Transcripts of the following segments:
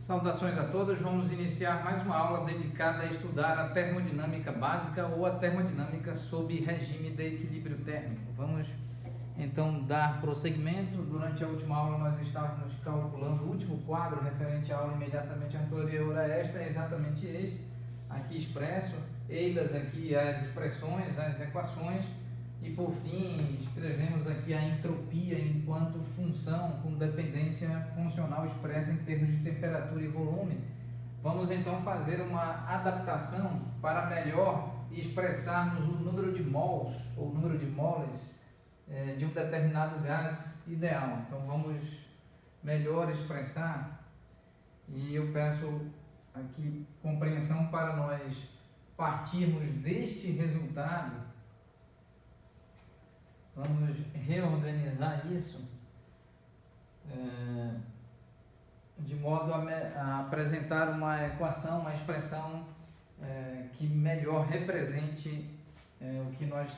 Saudações a todos, vamos iniciar mais uma aula dedicada a estudar a termodinâmica básica ou a termodinâmica sob regime de equilíbrio térmico. Vamos então dar prosseguimento. Durante a última aula nós estávamos calculando o último quadro referente à aula imediatamente anterior a esta, é exatamente este, aqui expresso, eis aqui as expressões, as equações, e por fim escrevemos aqui a entropia enquanto função com dependência funcional expressa em termos de temperatura e volume. Vamos então fazer uma adaptação para melhor expressarmos o número de mols ou número de moles de um determinado gás ideal. Então vamos melhor expressar, e eu peço aqui compreensão para nós partirmos deste resultado. Vamos reorganizar isso de modo a apresentar uma equação, uma expressão que melhor represente o que nós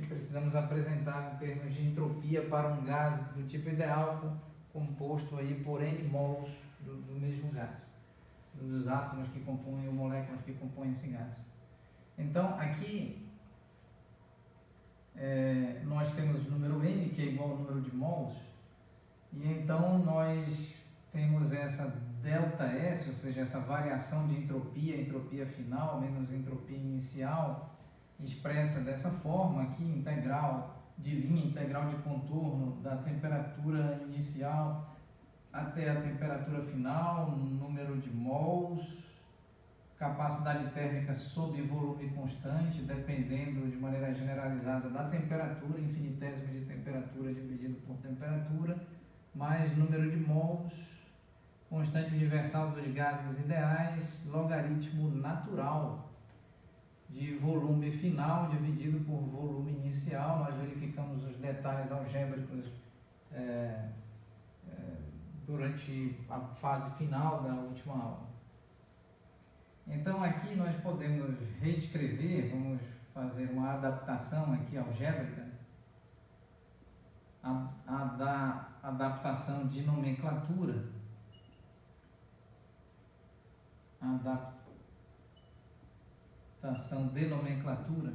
precisamos apresentar em termos de entropia para um gás do tipo ideal, composto aí por N mols do mesmo gás, dos átomos que compõem ou moléculas que compõem esse gás. Então, aqui nós temos o número N, que é igual ao número de mols, e então nós temos essa ΔS, ou seja, essa variação de entropia, entropia final menos entropia inicial, expressa dessa forma aqui, integral de linha, integral de contorno da temperatura inicial até a temperatura final, número de mols, capacidade térmica sob volume constante, dependendo de maneira generalizada da temperatura, infinitésimo de temperatura dividido por temperatura, mais número de mols, constante universal dos gases ideais, logaritmo natural de volume final dividido por volume inicial. Nós verificamos os detalhes algébricos durante a fase final da última aula. Então aqui nós podemos reescrever, vamos fazer uma adaptação aqui algébrica, da adaptação de nomenclatura, adaptação de nomenclatura.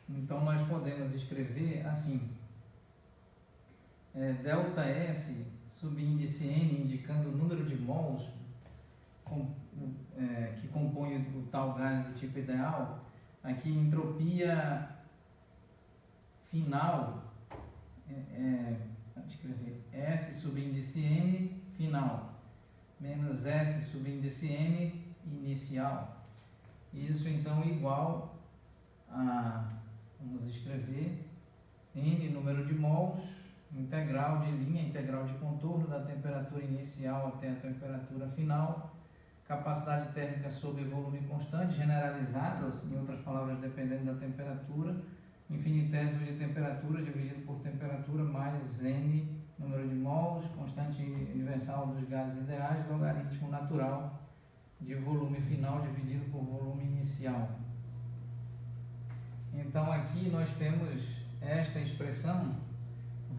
Então nós podemos escrever assim, ΔS subíndice N indicando o número de mols que compõe o tal gás do tipo ideal. Aqui entropia final, escrever S subíndice N final menos S subíndice N inicial. Isso então igual a, vamos escrever, N número de mols, integral de linha, integral de contorno da temperatura inicial até a temperatura final, capacidade térmica sob volume constante, generalizada, em outras palavras, dependendo da temperatura, infinitésimo de temperatura dividido por temperatura, mais N número de mols, constante universal dos gases ideais, logaritmo natural de volume final dividido por volume inicial. Então aqui nós temos esta expressão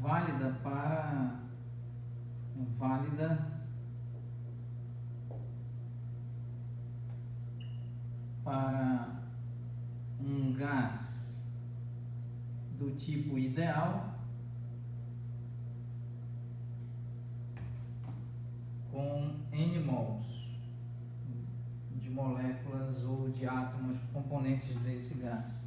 válida para um gás do tipo ideal com N mols de moléculas ou de átomos componentes desse gás.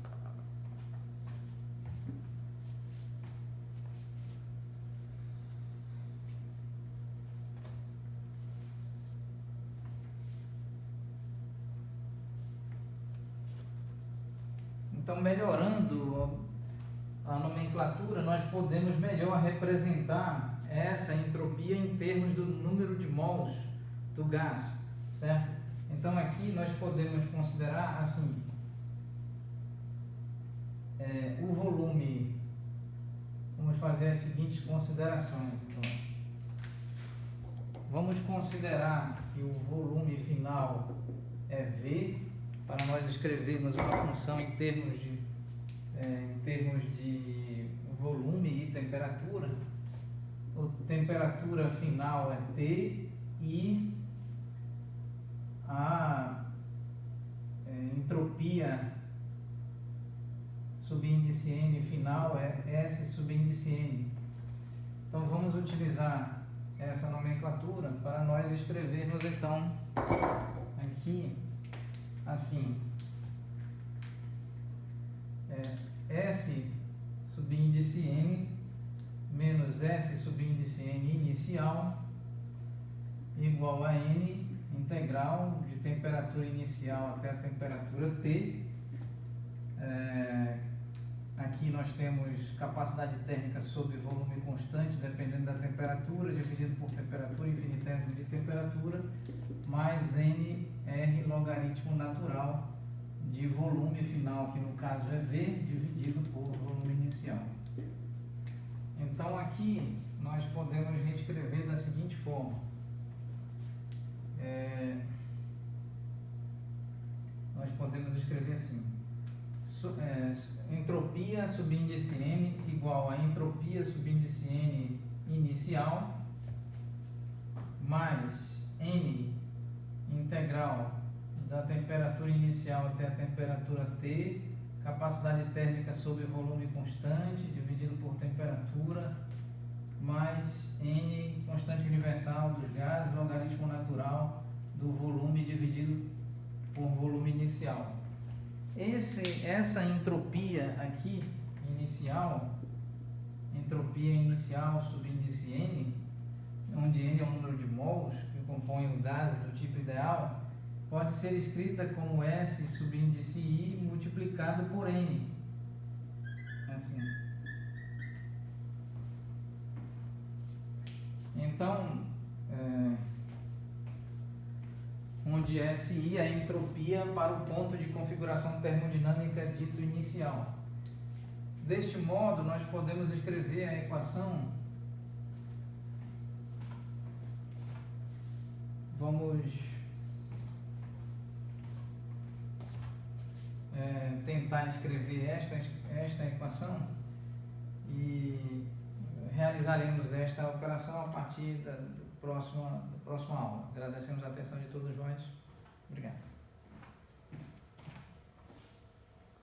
Então, melhorando a nomenclatura, nós podemos melhor representar essa entropia em termos do número de mols do gás, certo? Então, aqui nós podemos considerar assim, o volume. Vamos fazer as seguintes considerações. Então, vamos considerar que o volume final é V, para nós escrevermos uma função em termos de volume e temperatura. temperatura final é T e a entropia subíndice N final é S subíndice N. Então vamos utilizar essa nomenclatura para nós escrevermos então aqui assim, S subíndice N menos S subíndice N inicial igual a N integral de temperatura inicial até a temperatura T. Aqui nós temos capacidade térmica sobre volume constante, dependendo da temperatura, dividido por temperatura infinitésima de temperatura, mais NR logaritmo natural de volume final, que no caso é V, dividido por volume inicial. Então aqui nós podemos reescrever da seguinte forma. Nós podemos escrever assim: entropia subíndice N igual a entropia subíndice N inicial mais N integral da temperatura inicial até a temperatura T, capacidade térmica sobre volume constante dividido por temperatura, mais N constante universal dos gases, logaritmo natural do volume dividido por volume inicial. Essa entropia aqui inicial, entropia inicial subíndice N, onde N é o número de mols que compõem o gás do tipo ideal, pode ser escrita como S subíndice I multiplicado por N. Assim. Então, onde SI é a entropia para o ponto de configuração termodinâmica dito inicial. Deste modo, nós podemos escrever a equação. Vamos tentar escrever esta equação e realizaremos esta operação a partir da próxima aula. Agradecemos a atenção de todos nós. Obrigado.